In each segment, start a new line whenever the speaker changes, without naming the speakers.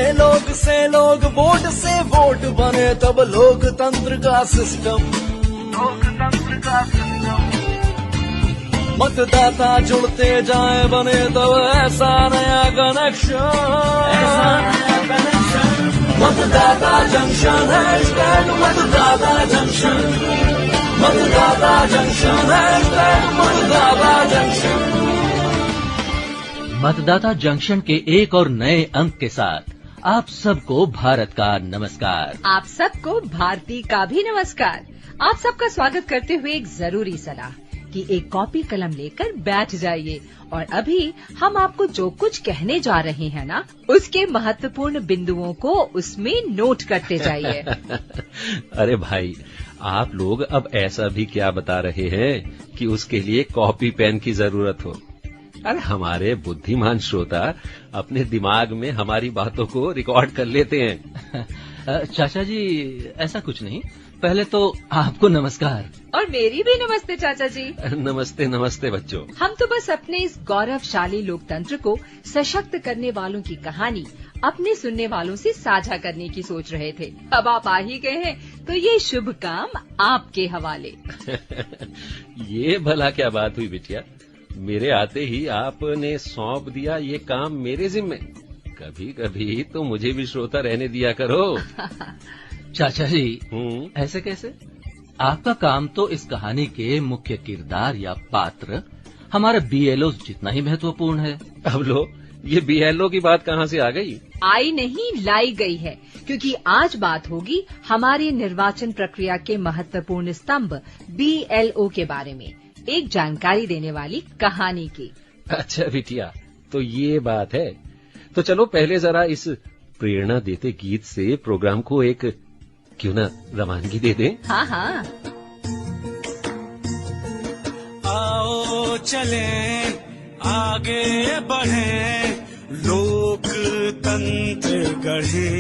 से लोग वोट से वोट बने, तब लोकतंत्र का सिस्टम। मतदाता जुड़ते जाए बने तब ऐसा नया कनेक्शन। मतदाता जंक्शन, हैशटैग मतदाता जंक्शन, मतदाता जंक्शन, हैशटैग मतदाता जंक्शन।
मतदाता जंक्शन के एक और नए अंक के साथ आप सबको भारत का नमस्कार।
आप सबको भारती का भी नमस्कार। आप सबका स्वागत करते हुए एक जरूरी सलाह कि एक कॉपी कलम लेकर बैठ जाइए और अभी हम आपको जो कुछ कहने जा रहे हैं ना, उसके महत्वपूर्ण बिंदुओं को उसमें नोट करते जाइए।
अरे भाई, आप लोग अब ऐसा भी क्या बता रहे हैं कि उसके लिए कॉपी पेन की जरूरत हो। अरे हमारे बुद्धिमान श्रोता अपने दिमाग में हमारी बातों को रिकॉर्ड कर लेते हैं।
चाचा जी, ऐसा कुछ नहीं। पहले तो आपको नमस्कार।
और मेरी भी नमस्ते चाचा जी।
नमस्ते नमस्ते बच्चों।
हम तो बस अपने इस गौरवशाली लोकतंत्र को सशक्त करने वालों की कहानी अपने सुनने वालों से साझा करने की सोच रहे थे। अब आप आ ही गए हैं तो ये शुभ काम आपके हवाले।
ये भला क्या बात हुई बिटिया, मेरे आते ही आपने सौंप दिया ये काम मेरे जिम्मे। कभी कभी तो मुझे भी श्रोता रहने दिया करो।
चाचा जी, ऐसे कैसे? आपका काम तो इस कहानी के मुख्य किरदार या पात्र हमारा बीएलओ जितना ही महत्वपूर्ण है।
अब लो, ये बीएलओ की बात कहाँ से आ गई?
आई नहीं, लाई गई है, क्योंकि आज बात होगी हमारी निर्वाचन प्रक्रिया के महत्वपूर्ण स्तंभ बीएलओ के बारे में, एक जानकारी देने वाली कहानी की।
अच्छा बिटिया, तो ये बात है। तो चलो पहले जरा इस प्रेरणा देते गीत से प्रोग्राम को एक क्यों ना रवानगी दे दें।
हाँ हाँ।
आओ चले आगे बढ़े, लोकतंत्र गढ़े,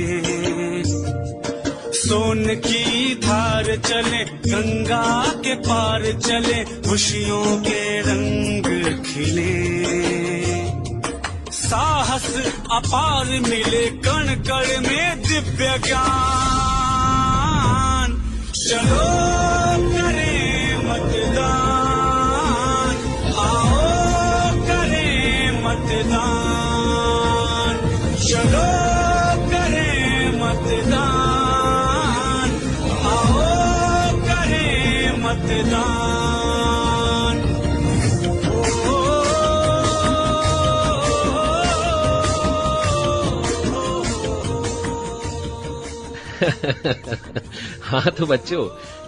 सोन की धार चले, गंगा के पार चले, खुशियों के रंग खिले, साहस अपार मिले, कण कण में दिव्य ज्ञान। चलो करें मतदान, आओ करें मतदान, चलो करें मतदान, आओ करें मतदान।
हाँ तो बच्चों,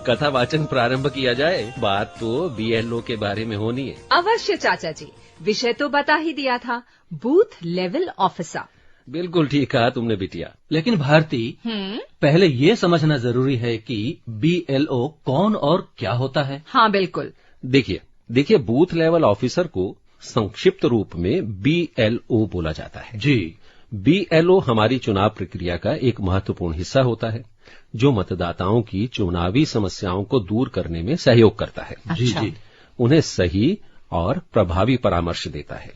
कथा वाचन प्रारंभ किया जाए। बात तो बीएलओ के बारे में होनी है।
अवश्य चाचा जी, विषय तो बता ही दिया था, बूथ लेवल ऑफिसर।
बिल्कुल ठीक कहा तुमने बिटिया।
लेकिन भारती, पहले ये समझना जरूरी है कि बीएलओ कौन और क्या होता है।
हाँ बिल्कुल।
देखिए बूथ लेवल ऑफिसर को संक्षिप्त रूप में बीएलओ बोला जाता है।
जी।
बीएलओ हमारी चुनाव प्रक्रिया का एक महत्वपूर्ण हिस्सा होता है, जो मतदाताओं की चुनावी समस्याओं को दूर करने में सहयोग करता है।
अच्छा।
जी, उन्हें सही और प्रभावी परामर्श देता है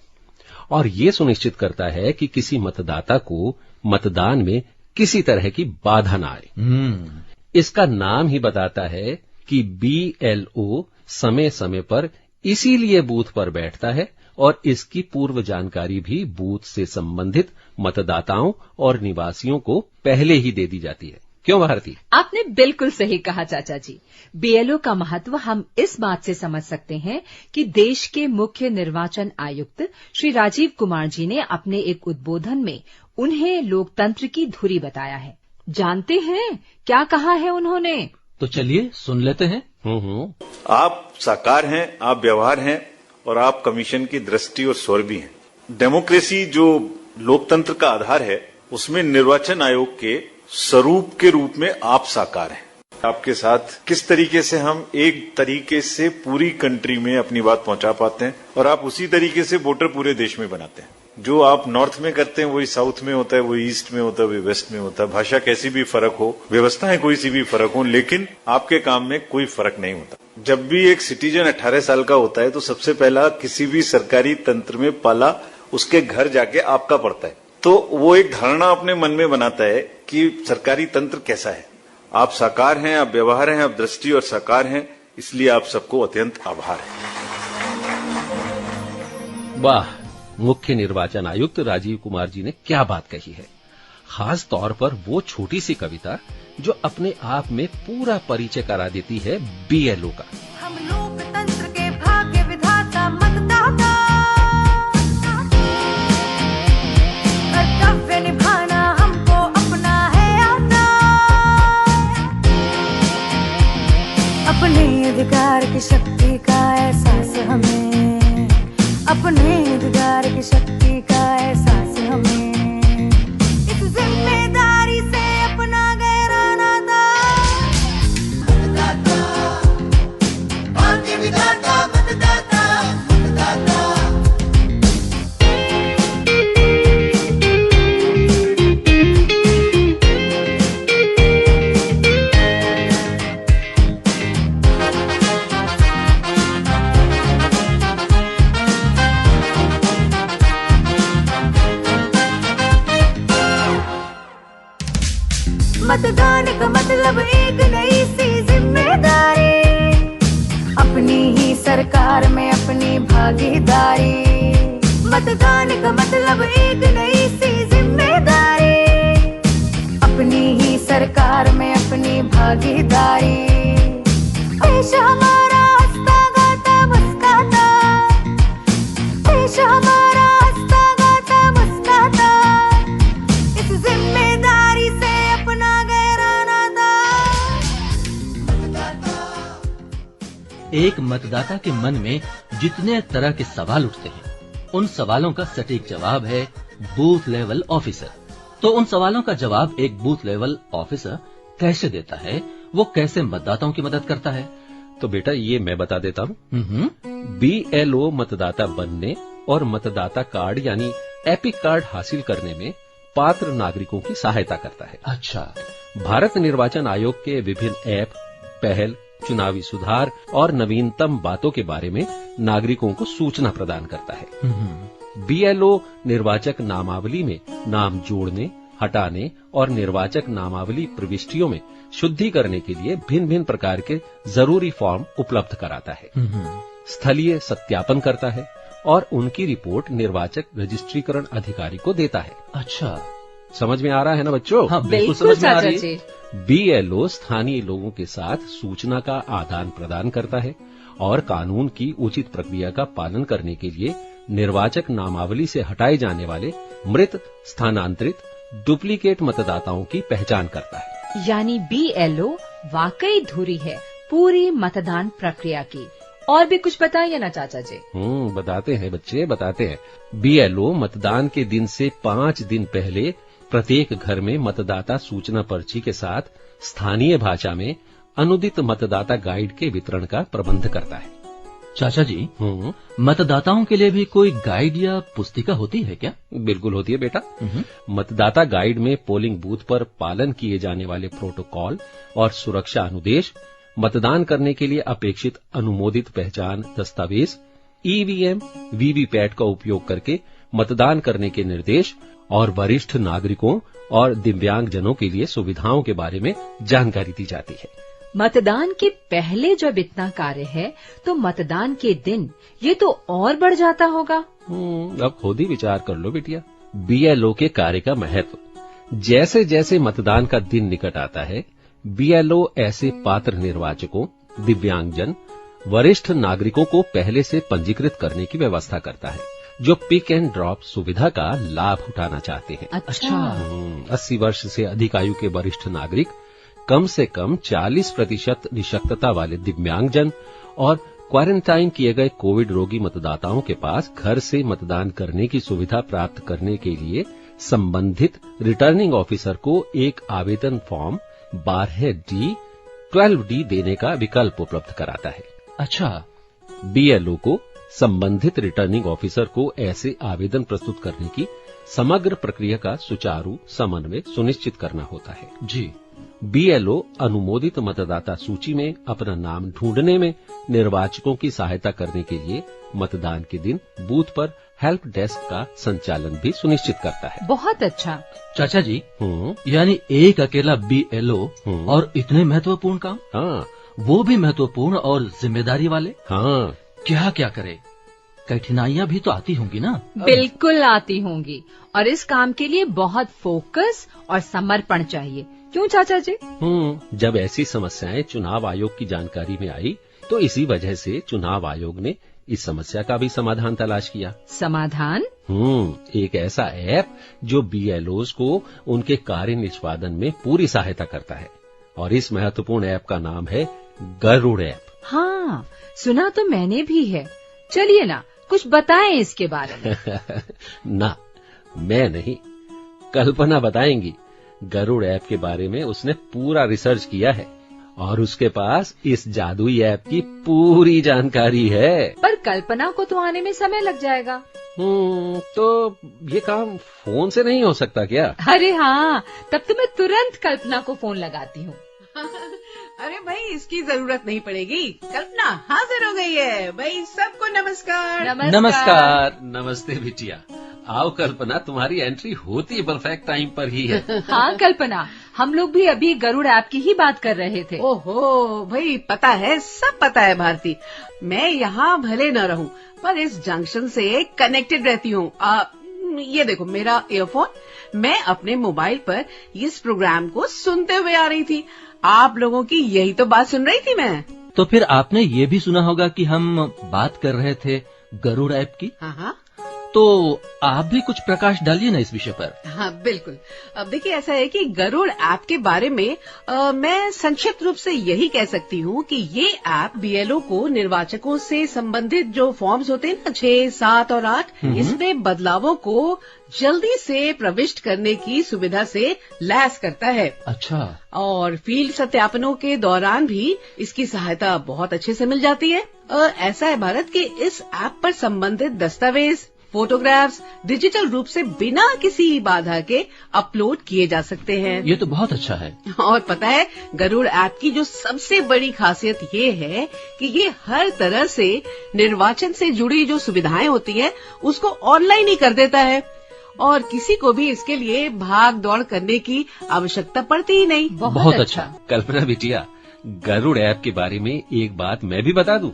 और ये सुनिश्चित करता है कि किसी मतदाता को मतदान में किसी तरह की बाधा न आए। इसका नाम ही बताता है कि बीएलओ समय समय पर इसीलिए बूथ पर बैठता है और इसकी पूर्व जानकारी भी बूथ से संबंधित मतदाताओं और निवासियों को पहले ही दे दी जाती है। क्यों भारती?
आपने बिल्कुल सही कहा चाचा जी। बीएलओ का महत्व हम इस बात से समझ सकते हैं कि देश के मुख्य निर्वाचन आयुक्त श्री राजीव कुमार जी ने अपने एक उद्बोधन में उन्हें लोकतंत्र की धुरी बताया है। जानते हैं क्या कहा है उन्होंने?
तो चलिए सुन लेते हैं।
आप साकार हैं, आप व्यवहार हैं और आप कमीशन की दृष्टि और स्वर भी हैं। डेमोक्रेसी जो लोकतंत्र का आधार है, उसमें निर्वाचन आयोग के स्वरूप के रूप में आप साकार हैं। आपके साथ किस तरीके से हम एक तरीके से पूरी कंट्री में अपनी बात पहुंचा पाते हैं और आप उसी तरीके से वोटर पूरे देश में बनाते हैं। जो आप नॉर्थ में करते हैं वही साउथ में होता है, वही ईस्ट में होता है, वही वेस्ट में होता है। भाषा कैसी भी फर्क हो, व्यवस्थाएं कोई सी भी फर्क हो, लेकिन आपके काम में कोई फर्क नहीं होता। जब भी एक सिटीजन 18 साल का होता है तो सबसे पहला किसी भी सरकारी तंत्र में पाला उसके घर जाके आपका पड़ता है। तो वो एक धारणा अपने मन में बनाता है कि सरकारी तंत्र कैसा है। आप साकार हैं, आप व्यवहार हैं, आप दृष्टि और साकार हैं, इसलिए आप सबको अत्यंत आभार है।
वाह, मुख्य निर्वाचन आयुक्त राजीव कुमार जी ने क्या बात कही है। खास तौर पर वो छोटी सी कविता जो अपने आप में पूरा परिचय करा देती है बीएलओ का।
हम लोकतंत्र के भाग्य विधाता मतदाता, कर्तव्य निभाना हमको अपना है आता, अपने अधिकार की शक्ति का एहसास हमें, अपने अधिकार की शक्ति का एहसास हमें, इस जिम्मेदारी से अपना गहरा नाता, मतदाता, भाग्य विधाता मतदाता, मतदाता। मतदान का मतलब एक नई सी जिम्मेदारी, अपनी ही सरकार में अपनी भागीदारी। मतदान का मतलब एक नई सी जिम्मेदारी, अपनी ही सरकार में अपनी भागीदारी। देश हमारा हंसता गाता मुस्काता, देश हमारा हंसता गाता मुस्काता, इस जिम्मेदारी से अपना गहरा नाता।
एक मतदाता के मन में जितने तरह के सवाल उठते हैं, उन सवालों का सटीक जवाब है बूथ लेवल ऑफिसर। तो उन सवालों का जवाब एक बूथ लेवल ऑफिसर कैसे देता है, वो कैसे मतदाताओं की मदद करता है?
तो बेटा ये मैं बता देता हूँ। बीएलओ मतदाता बनने और मतदाता कार्ड यानी एपिक कार्ड हासिल करने में पात्र नागरिकों की सहायता करता है।
अच्छा।
भारत निर्वाचन आयोग के विभिन्न ऐप, पहल, चुनावी सुधार और नवीनतम बातों के बारे में नागरिकों को सूचना प्रदान करता है। बीएलओ निर्वाचक नामावली में नाम जोड़ने, हटाने और निर्वाचक नामावली प्रविष्टियों में शुद्धि करने के लिए भिन्न भिन्न प्रकार के जरूरी फॉर्म उपलब्ध कराता है। स्थलीय सत्यापन करता है और उनकी रिपोर्ट निर्वाचक रजिस्ट्रीकरण अधिकारी को देता है।
अच्छा,
समझ में आ रहा है ना बच्चों?
हाँ, बिल्कुल समझ में आ रही है।
बीएलओ स्थानीय लोगों के साथ सूचना का आदान प्रदान करता है और कानून की उचित प्रक्रिया का पालन करने के लिए निर्वाचक नामावली से हटाए जाने वाले मृत, स्थानांतरित, डुप्लीकेट मतदाताओं की पहचान करता है।
यानी बीएलओ वाकई धुरी है पूरी मतदान प्रक्रिया की। और भी कुछ बताइए ना चाचा जी।
बताते हैं बच्चे, बताते हैं। बीएलओ मतदान के दिन से 5 दिन पहले प्रत्येक घर में मतदाता सूचना पर्ची के साथ स्थानीय भाषा में अनुदित मतदाता गाइड के वितरण का प्रबंध करता है।
चाचा जी, मतदाताओं के लिए भी कोई गाइड या पुस्तिका होती है क्या?
बिल्कुल होती है बेटा। मतदाता गाइड में पोलिंग बूथ पर पालन किए जाने वाले प्रोटोकॉल और सुरक्षा अनुदेश, मतदान करने के लिए अपेक्षित अनुमोदित पहचान दस्तावेज, ईवीएम, वीवीपैट का उपयोग करके मतदान करने के निर्देश और वरिष्ठ नागरिकों और दिव्यांगजनों के लिए सुविधाओं के बारे में जानकारी दी जाती है।
मतदान के पहले जब इतना कार्य है तो मतदान के दिन ये तो और बढ़ जाता होगा।
अब खुद ही विचार कर लो बिटिया। बीएलओ के कार्य का महत्व, जैसे जैसे मतदान का दिन निकट आता है, बीएलओ ऐसे पात्र निर्वाचकों, दिव्यांगजन, वरिष्ठ नागरिकों को पहले से पंजीकृत करने की व्यवस्था करता है जो पिक एंड ड्रॉप सुविधा का लाभ उठाना चाहते हैं।
अच्छा।
80 वर्ष से अधिक आयु के वरिष्ठ नागरिक, कम से कम 40% निशक्तता वाले दिव्यांगजन और क्वारंटाइन किए गए कोविड रोगी मतदाताओं के पास घर से मतदान करने की सुविधा प्राप्त करने के लिए संबंधित रिटर्निंग ऑफिसर को एक आवेदन फॉर्म 12D, 12D देने का विकल्प उपलब्ध कराता है।
अच्छा।
बीएलओ को संबंधित रिटर्निंग ऑफिसर को ऐसे आवेदन प्रस्तुत करने की समग्र प्रक्रिया का सुचारू समन्वय सुनिश्चित करना होता है।
जी।
बीएलओ अनुमोदित मतदाता सूची में अपना नाम ढूंढने में निर्वाचकों की सहायता करने के लिए मतदान के दिन बूथ पर हेल्प डेस्क का संचालन भी सुनिश्चित करता है।
बहुत अच्छा।
चाचा जी, यानी एक अकेला BLO और इतने महत्वपूर्ण काम?
हाँ,
वो भी महत्वपूर्ण और जिम्मेदारी वाले?
हाँ।
क्या क्या करे? कठिनाइयाँ भी तो आती होंगी ना?
बिल्कुल आती होंगी, और इस काम के लिए बहुत फोकस और समर्पण चाहिए। क्यों चाचा जी?
जब ऐसी समस्याएं चुनाव आयोग की जानकारी में आई तो इसी वजह से चुनाव आयोग ने इस समस्या का भी समाधान तलाश किया।
समाधान?
एक ऐसा ऐप जो BLOs को उनके कार्य निष्पादन में पूरी सहायता करता है, और इस महत्वपूर्ण ऐप का नाम है गरुड़ ऐप।
हाँ, सुना तो मैंने भी है। चलिए ना, कुछ बताएं इसके बारे में।
ना, मैं नहीं, कल्पना बताएंगी। गरुड़ ऐप के बारे में उसने पूरा रिसर्च किया है और उसके पास इस जादुई ऐप की पूरी जानकारी है।
पर कल्पना को तो आने में समय लग जाएगा।
तो ये काम फोन से नहीं हो सकता क्या?
अरे हाँ, तब तो मैं तुरंत कल्पना को फोन लगाती हूँ।
अरे भाई, इसकी जरूरत नहीं पड़ेगी। कल्पना हाजिर हो गई है। भाई सबको नमस्कार।
नमस्कार।
नमस्ते बिटिया। आओ कल्पना, तुम्हारी एंट्री होती परफेक्ट टाइम पर ही है।
हाँ कल्पना, हम लोग भी अभी गरुड़ ऐप की ही बात कर रहे थे।
ओहो भाई, पता है, सब पता है भारती। मैं यहाँ भले न रहूँ, पर इस जंक्शन से कनेक्टेड रहती हूँ। ये देखो मेरा ईयरफोन, मैं अपने मोबाइल पर इस प्रोग्राम को सुनते हुए आ रही थी। आप लोगों की यही तो बात सुन रही थी मैं।
तो फिर आपने ये भी सुना होगा कि हम बात कर रहे थे गरुड़ ऐप की।
हाँ,
तो आप भी कुछ प्रकाश डालिए ना इस विषय पर।
हाँ बिल्कुल। अब देखिए, ऐसा है कि गरुड़ ऐप के बारे में मैं संक्षिप्त रूप से यही कह सकती हूँ कि ये ऐप BLO को निर्वाचकों से संबंधित जो फॉर्म्स होते हैं ना, 6, 7 और 8, इसमें बदलावों को जल्दी से प्रविष्ट करने की सुविधा से लैस करता है।
अच्छा।
और फील्ड सत्यापनों के दौरान भी इसकी सहायता बहुत अच्छे से मिल जाती है। ऐसा है भारत कि इस ऐप पर संबंधित दस्तावेज, फोटोग्राफ्स डिजिटल रूप से बिना किसी बाधा के अपलोड किए जा सकते हैं।
ये तो बहुत अच्छा है।
और पता है, गरुड़ ऐप की जो सबसे बड़ी खासियत ये है कि ये हर तरह से निर्वाचन से जुड़ी जो सुविधाएं होती है उसको ऑनलाइन ही कर देता है, और किसी को भी इसके लिए भाग दौड़ करने की आवश्यकता पड़ती ही नहीं।
बहुत अच्छा।
कल्पना बिटिया, गरुड़ ऐप के बारे में एक बात मैं भी बता दूं।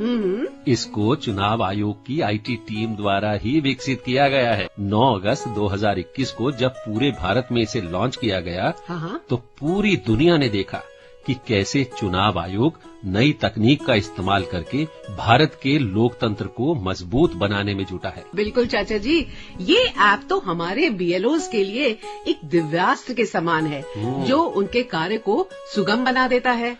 इसको चुनाव आयोग की IT टीम द्वारा ही विकसित किया गया है। 9 अगस्त 2021 को जब पूरे भारत में इसे लॉन्च किया गया, तो पूरी दुनिया ने देखा कि कैसे चुनाव आयोग नई तकनीक का इस्तेमाल करके भारत के लोकतंत्र को मजबूत बनाने में जुटा है।
बिल्कुल चाचा जी, ये ऐप तो हमारे BLOs के लिए एक दिव्यास्त्र के समान है, जो उनके कार्य को सुगम बना देता है।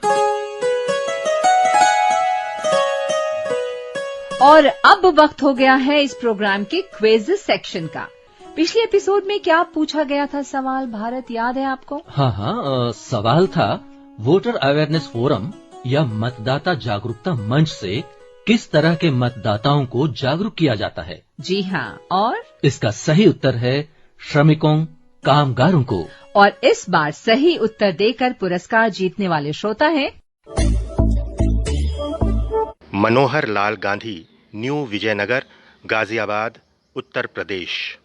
और अब वक्त हो गया है इस प्रोग्राम के क्विज सेक्शन का। पिछले एपिसोड में क्या पूछा गया था सवाल, भारत, याद है आपको?
हाँ, सवाल था वोटर अवेयरनेस फोरम या मतदाता जागरूकता मंच से किस तरह के मतदाताओं को जागरूक किया जाता है।
जी हाँ, और
इसका सही उत्तर है श्रमिकों, कामगारों को।
और इस बार सही उत्तर देकर पुरस्कार जीतने वाले श्रोता हैं
मनोहर लाल गांधी, न्यू विजयनगर, गाजियाबाद, उत्तर प्रदेश।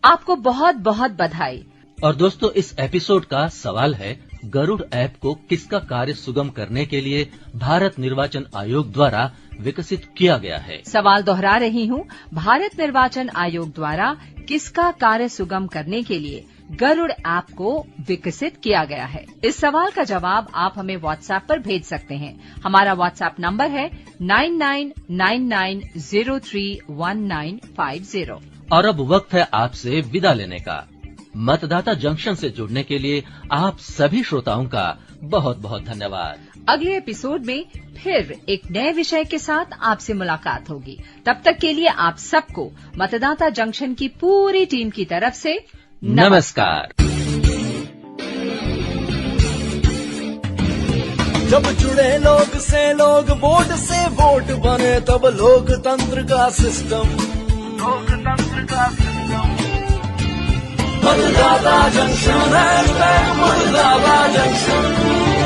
आपको बहुत बहुत बधाई।
और दोस्तों, इस एपिसोड का सवाल है गरुड़ ऐप को किसका कार्य सुगम करने के लिए भारत निर्वाचन आयोग द्वारा विकसित किया गया है।
सवाल दोहरा रही हूँ, भारत निर्वाचन आयोग द्वारा किसका कार्य सुगम करने के लिए गरुड़ ऐप को विकसित किया गया है। इस सवाल का जवाब आप हमें व्हाट्सएप पर भेज सकते हैं। हमारा व्हाट्सएप नंबर है 9999031950।
और अब वक्त है आपसे विदा लेने का। मतदाता जंक्शन से जुड़ने के लिए आप सभी श्रोताओं का बहुत बहुत धन्यवाद।
अगले एपिसोड में फिर एक नए विषय के साथ आपसे मुलाकात होगी। तब तक के लिए आप सबको मतदाता जंक्शन की पूरी टीम की तरफ से
नमस्कार।
जब जुड़े लोग से लोग, वोट से वोट बने, तब लोकतंत्र का सिस्टम मतदाता जंक्शन, मतदाता जंक्शन।